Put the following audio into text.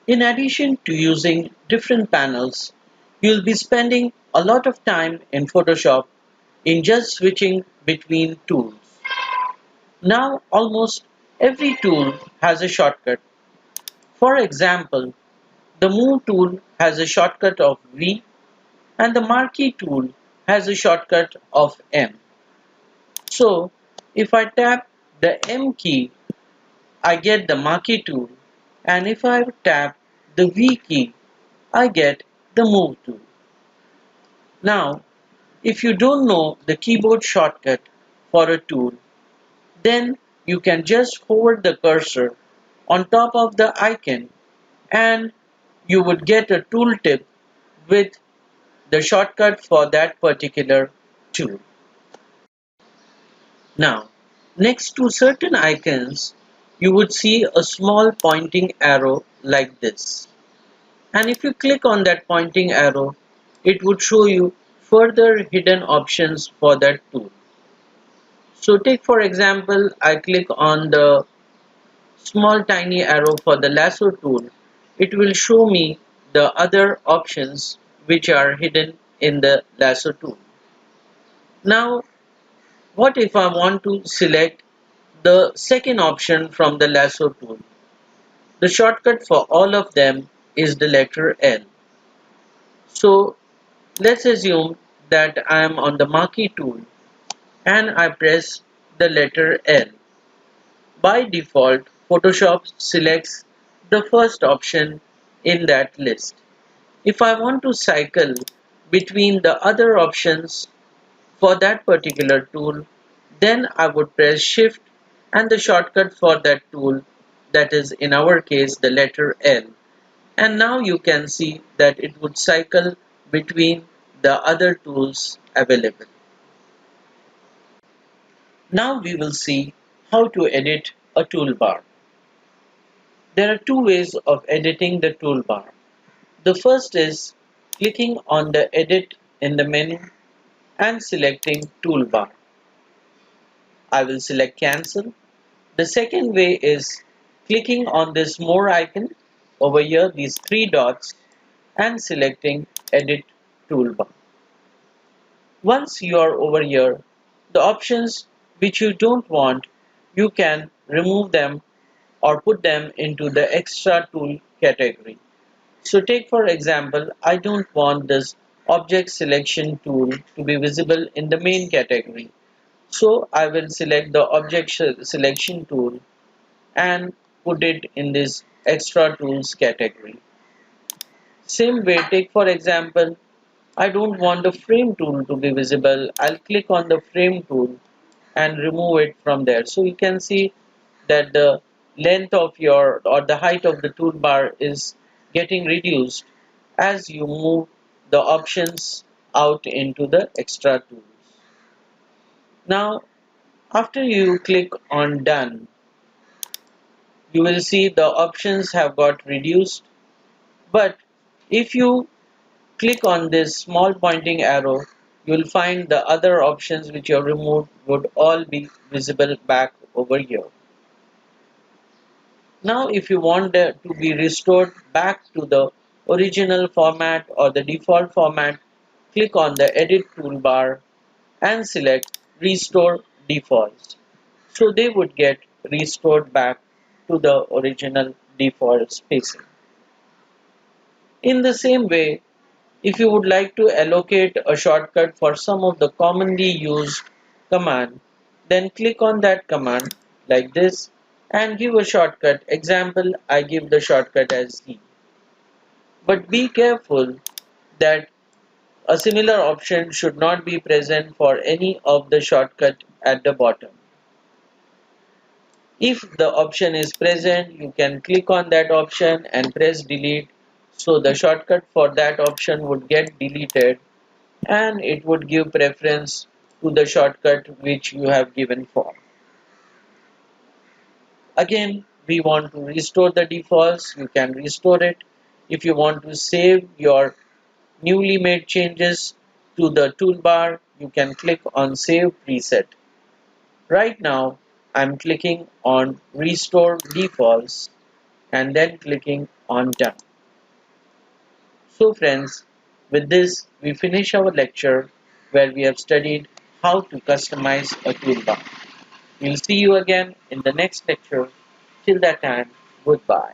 In addition to using different panels, you'll be spending a lot of time in Photoshop in just switching between tools. Now almost every tool has a shortcut. For example, the Move tool has a shortcut of V and the Marquee tool has a shortcut of M. So if I tap the M key, I get the Marquee tool, and if I tap the V key, I get the Move tool. Now, if you don't know the keyboard shortcut for a tool, then you can just hover the cursor on top of the icon and you would get a tooltip with the shortcut for that particular tool. Now, next to certain icons, you would see a small pointing arrow like this. And if you click on that pointing arrow, it would show you further hidden options for that tool. So take for example, I click on the small tiny arrow for the lasso tool. It will show me the other options which are hidden in the lasso tool. Now, what if I want to select the second option from the lasso tool? The shortcut for all of them is the letter L. So let's assume that I am on the marquee tool and I press the letter L. By default, Photoshop selects the first option in that list. If I want to cycle between the other options for that particular tool, then I would press Shift and the shortcut for that tool, that is in our case the letter L. And now you can see that it would cycle between the other tools available. Now we will see how to edit a toolbar. There are two ways of editing the toolbar. The first is clicking on the edit in the menu and selecting toolbar. I will select cancel. The second way is clicking on this more icon over here, these three dots, and selecting edit toolbar. Once you are over here, the options which you don't want, you can remove them or put them into the extra tool category. So take for example, I don't want this object selection tool to be visible in the main category. So I will select the object selection tool and put it in this extra tools category. Same way, take for example, I don't want the frame tool to be visible. I'll click on the frame tool and remove it from there. So you can see that the length of your or the height of the toolbar is getting reduced as you move the options out into the extra tools. Now, after you click on done, you will see the options have got reduced. But if you click on this small pointing arrow, you will find the other options which you have removed would all be visible back over here. Now if you want to be restored back to the original format or the default format, click on the edit toolbar and select restore defaults. So they would get restored back to the original default spacing. In the same way, if you would like to allocate a shortcut for some of the commonly used command, then click on that command like this and give a shortcut. Example, I give the shortcut as Z. But be careful that a similar option should not be present for any of the shortcut at the bottom. If the option is present, you can click on that option and press delete. So the shortcut for that option would get deleted and it would give preference to the shortcut which you have given for. Again, we want to restore the defaults, you can restore it. If you want to save your newly made changes to the toolbar, you can click on Save Preset. Right now, I'm clicking on Restore Defaults and then clicking on Done. So friends, with this we finish our lecture where we have studied how to customize a toolbar. We'll see you again in the next lecture. Till that time, goodbye.